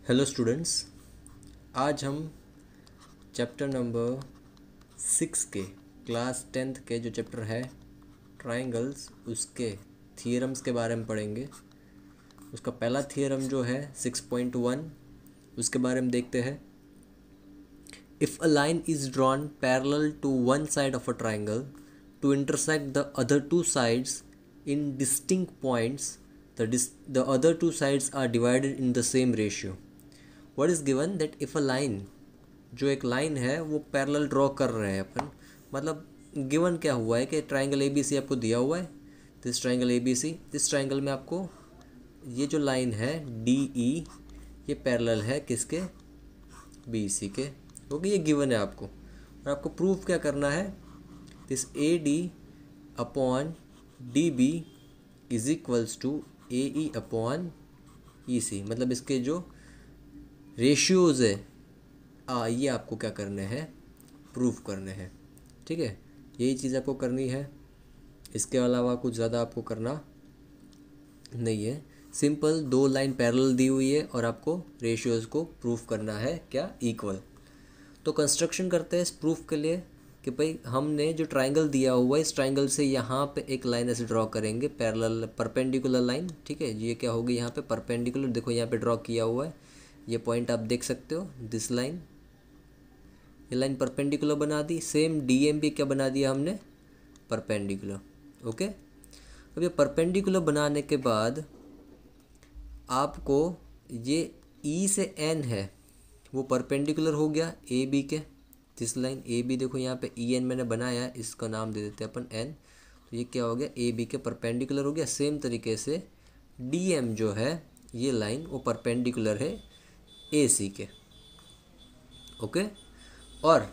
Hello students, आज हम chapter number 6 के क्लास 10th के जो चैप्टर है ट्राइंगल्स उसके थियरम्स के बारे में पढ़ेंगे। उसका पहला थियरम जो है 6.1 उसके बारे में देखते हैं। If a line is drawn parallel to one side of a triangle to intersect the other two sides in distinct points the other two sides are divided in the same ratio. What is given that if a line, जो एक line है वो parallel draw कर रहे हैं अपन, मतलब given क्या हुआ है कि ट्राइंगल ए बी सी आपको दिया हुआ है। This triangle A B C, इस ट्राइंगल में आपको ये जो लाइन है डी ई ये पैरेलल है किसके, बी सी के। ओके, ये गिवन है आपको और आपको प्रूफ क्या करना है। This A D upon D B is equals to A E upon E C, मतलब इसके जो रेशियोज़ है ये आपको क्या करने हैं, प्रूफ करने हैं। ठीक है, यही चीज़ आपको करनी है, इसके अलावा कुछ ज़्यादा आपको करना नहीं है। सिंपल दो लाइन पैरेलल दी हुई है और आपको रेशियोज़ को प्रूफ करना है क्या, इक्वल। तो कंस्ट्रक्शन करते हैं इस प्रूफ के लिए कि भाई हमने जो ट्राइंगल दिया हुआ है इस ट्राइंगल से यहाँ पे एक लाइन ऐसे ड्रॉ करेंगे, पैरेलल परपेंडिकुलर लाइन। ठीक है, ये क्या होगी यहाँ पे परपेंडिकुलर, देखो यहाँ पे ड्रॉ किया हुआ है, ये पॉइंट आप देख सकते हो, दिस लाइन, ये लाइन परपेंडिकुलर बना दी। सेम डीएम भी क्या बना दिया हमने, परपेंडिकुलर। ओके, अब ये परपेंडिकुलर बनाने के बाद आपको ये ई से एन है वो परपेंडिकुलर हो गया ए बी के। दिस लाइन ए बी, देखो यहाँ पे ई एन मैंने बनाया है, इसका नाम दे देते हैं अपन एन, तो ये क्या हो गया, ए बी के परपेंडिकुलर हो गया। सेम तरीके से डी एम जो है ये लाइन वो परपेंडिकुलर है ए सी के। ओके, और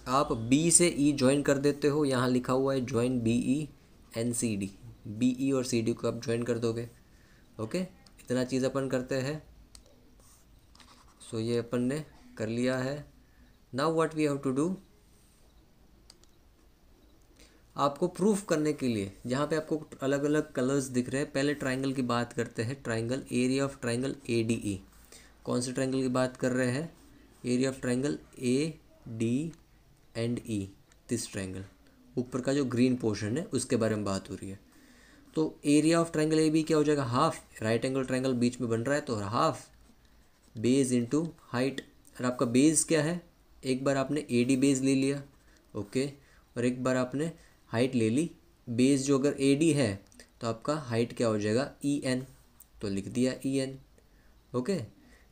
आप बी से ई ज्वाइन कर देते हो, यहाँ लिखा हुआ है join B E and C D, B E और सी डी को आप ज्वाइन कर दोगे। ओके, इतना चीज़ अपन करते हैं। सो ये अपन ने कर लिया है। Now what we have to do, आपको प्रूफ करने के लिए जहाँ पे आपको अलग अलग कलर्स दिख रहे हैं, पहले ट्राइंगल की बात करते हैं। Triangle, area of triangle A D ई, कौन से ट्राइंगल की बात कर रहे हैं, area of triangle A D and E, this triangle, ऊपर का जो ग्रीन पोर्शन है उसके बारे में बात हो रही है। तो area of triangle A B क्या हो जाएगा, हाफ, राइट एंगल ट्राइंगल बीच में बन रहा है तो हाफ बेस इंटू हाइट। और आपका बेस क्या है, एक बार आपने ए डी बेस ले लिया, ओके, और एक बार आपने हाइट ले ली। बेस जो अगर ए डी है तो आपका हाइट क्या हो जाएगा, ई एन, तो लिख दिया ई एन। ओके,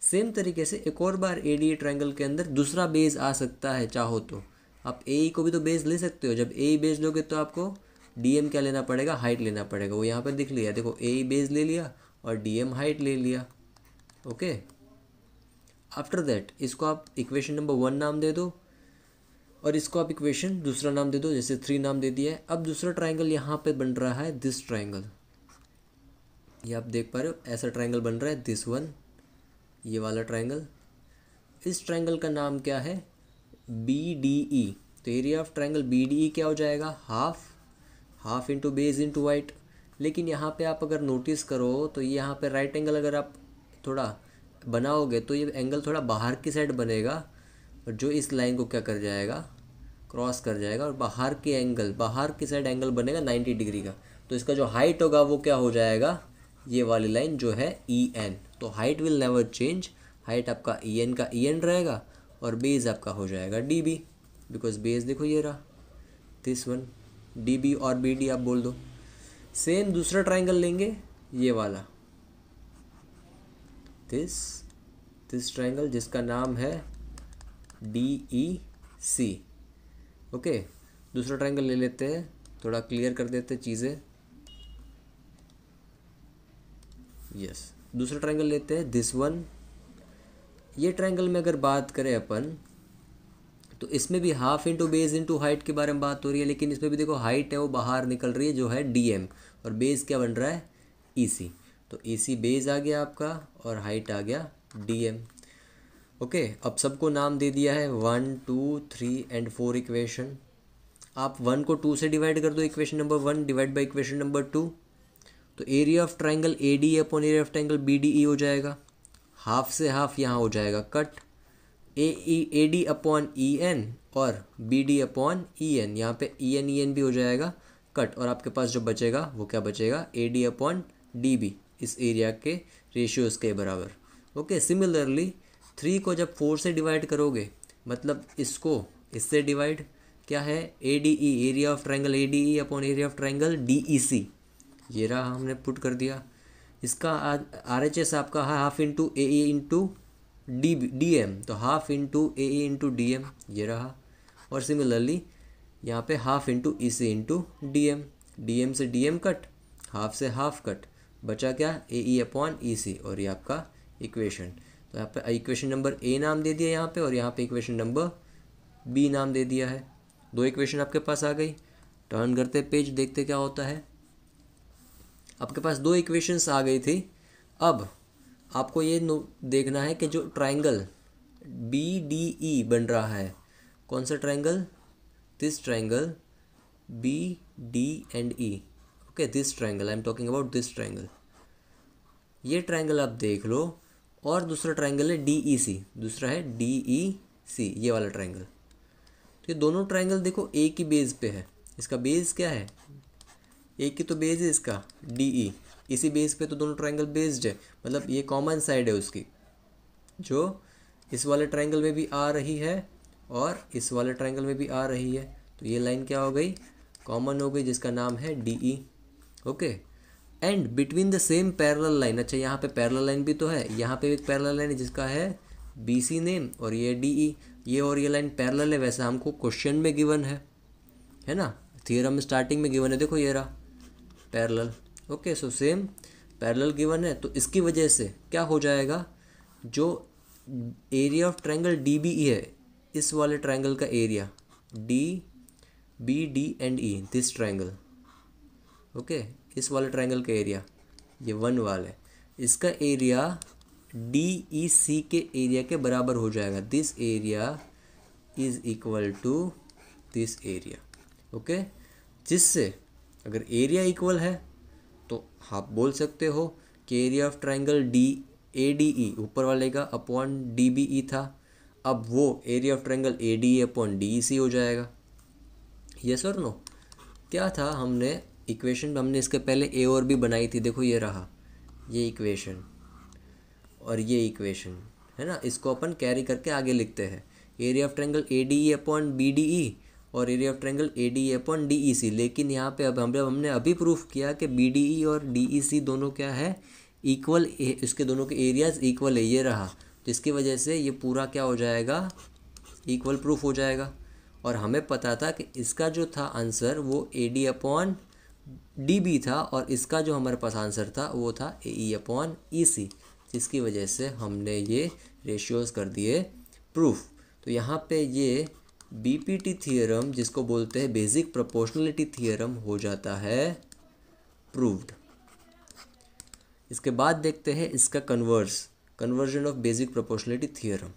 सेम तरीके से एक और बार ए डी ट्राइंगल के अंदर दूसरा बेस आ सकता है, चाहो तो आप ए को भी तो बेस ले सकते हो। जब ए बेस लोगे तो आपको डी एम क्या लेना पड़ेगा, हाइट लेना पड़ेगा। वो यहाँ पर दिख लिया, देखो ए बेस ले लिया और डी एम हाइट ले लिया। ओके, आफ्टर दैट इसको आप इक्वेशन नंबर 1 नाम दे दो और इसको आप इक्वेशन दूसरा नाम दे दो, जैसे 3 नाम दे दिया है। अब दूसरा ट्राइंगल यहाँ पे बन रहा है, दिस ट्राइंगल, ये आप देख पा रहे हो, ऐसा ट्राइंगल बन रहा है, दिस वन, ये वाला ट्राइंगल। इस ट्राइंगल का नाम क्या है, बी डी ई। तो area of triangle B D E क्या हो जाएगा, half, half into base into height. लेकिन यहाँ पे आप अगर नोटिस करो तो यहाँ पे राइट एंगल अगर आप थोड़ा बनाओगे तो ये एंगल थोड़ा बाहर की साइड बनेगा और जो इस लाइन को क्या कर जाएगा, क्रॉस कर जाएगा और बाहर के एंगल, बाहर की साइड एंगल बनेगा 90 डिग्री का। तो इसका जो हाइट होगा वो क्या हो जाएगा, ये वाली लाइन जो है ई एन। तो height will never change, height आपका ई एन का ई एन रहेगा और बेस आपका हो जाएगा डी बी, बिकॉज बेस देखो ये रहा, दिस वन, डी बी और बी डी आप बोल दो। सेम दूसरा ट्राइंगल लेंगे, ये वाला, दिस ट्राइंगल जिसका नाम है डी ई सी। ओके, दूसरा ट्राइंगल ले लेते हैं, थोड़ा क्लियर कर देते हैं चीज़ें। यस, दूसरा ट्राइंगल लेते हैं, दिस वन। ये ट्राइंगल में अगर बात करें अपन तो इसमें भी half into base into height के बारे में बात हो रही है, लेकिन इसमें भी देखो हाइट है वो बाहर निकल रही है जो है डी एम, और बेस क्या बन रहा है, ई सी। तो ई सी बेस आ गया आपका और हाइट आ गया डी एम। ओके, अब सबको नाम दे दिया है 1 2 3 एंड 4 इक्वेशन। आप 1 को 2 से डिवाइड कर दो, equation number 1 divide by equation number 2, तो area of triangle A D upon area of triangle B D E हो जाएगा। हाफ से हाफ यहाँ हो जाएगा cut, A D upon E N और B D upon E N, यहाँ पे ई एन भी हो जाएगा कट, और आपके पास जो बचेगा वो क्या बचेगा, A D upon D B, इस एरिया के रेशियोज़ के बराबर। ओके, सिमिलरली 3 को जब 4 से डिवाइड करोगे, मतलब इसको इससे डिवाइड, क्या है, A D E, area of triangle A D E upon area of triangle D E C, ये रहा, हमने पुट कर दिया। इसका आर एच एस आपका है हाफ इंटू ए ई इंटू डी एम, तो हाफ इंटू ए ई इंटू डी एम, ये रहा। और सिमिलरली यहाँ पे हाफ इंटू ई सी इंटू डी एम से डी एम कट, हाफ से हाफ कट, बचा क्या, ए ई अपॉन ई सी, और ये आपका इक्वेशन। तो यहाँ पे इक्वेशन नंबर ए नाम दे दिया यहाँ पे, और यहाँ पे इक्वेशन नंबर बी नाम दे दिया है। 2 इक्वेशन आपके पास आ गई। टर्न करते पेज, देखते क्या होता है। आपके पास 2 इक्वेशंस आ गई थी। अब आपको ये देखना है कि जो ट्रायंगल बी डी ई बन रहा है, कौन सा triangle, this triangle B D and E. Okay, this triangle, I am talking about this triangle. ये ट्रायंगल आप देख लो, और दूसरा ट्रायंगल है डी ई सी, दूसरा है डी ई सी, ये वाला ट्रायंगल। तो ये दोनों ट्रायंगल देखो एक ही बेस पे है। इसका बेस क्या है, एक ही तो बेस है इसका, डी ई, इसी बेस पे तो दोनों ट्रायंगल बेस्ड है, मतलब ये कॉमन साइड है उसकी, जो इस वाले ट्रायंगल में भी आ रही है और इस वाले ट्रायंगल में भी आ रही है। तो ये लाइन क्या हो गई, कॉमन हो गई, जिसका नाम है D E. Okay, and between the same parallel line, अच्छा यहाँ पे पैरेलल लाइन भी तो है, यहाँ पे एक पैरेलल लाइन है जिसका है बी सी नेम, और ये डी ई, ये और ये लाइन पैरेलल है, वैसे हमको क्वेश्चन में गिवन है ना, थियरम स्टार्टिंग में गिवन है, देखो ये रहा parallel. Okay, so same parallel given है, तो इसकी वजह से क्या हो जाएगा, जो area of triangle D B E है, इस वाले ट्रायंगल का area D B D and E, this triangle, okay, इस वाले ट्रायंगल का एरिया, ये 1 वाला है, इसका एरिया डी ई सी के एरिया के बराबर हो जाएगा। This area is equal to this area. Okay, जिससे अगर एरिया इक्वल है तो आप बोल सकते हो कि area of triangle D A D ई, ऊपर वाले का अपॉन डी बी ई था, अब वो area of triangle A D E upon D E C हो जाएगा। यस और नो, क्या था, हमने इक्वेशन, हमने इसके पहले ए और बी बनाई थी, देखो ये रहा, ये इक्वेशन और ये इक्वेशन है ना, इसको अपन कैरी करके आगे लिखते हैं, area of triangle A D E upon B D E और area of triangle A D E upon D E C. लेकिन यहाँ पे अब हमने अभी प्रूफ किया कि बी डी ई और डी ई सी दोनों क्या है, इक्वल, इसके दोनों के एरियाज इक्वल है, ये रहा, तो इसकी वजह से ये पूरा क्या हो जाएगा, इक्वल प्रूफ हो जाएगा। और हमें पता था कि इसका जो था आंसर वो A D upon D B था, और इसका जो हमारे पास आंसर था वो था ए ई अपॉन ई सी, जिसकी वजह से हमने ये रेशियोज़ कर दिए प्रूफ। तो यहाँ पे ये बीपीटी थियरम, जिसको बोलते हैं बेसिक प्रोपोर्शनलिटी थियरम, हो जाता है प्रूव्ड। इसके बाद देखते हैं इसका conversion of basic proportionality theorem.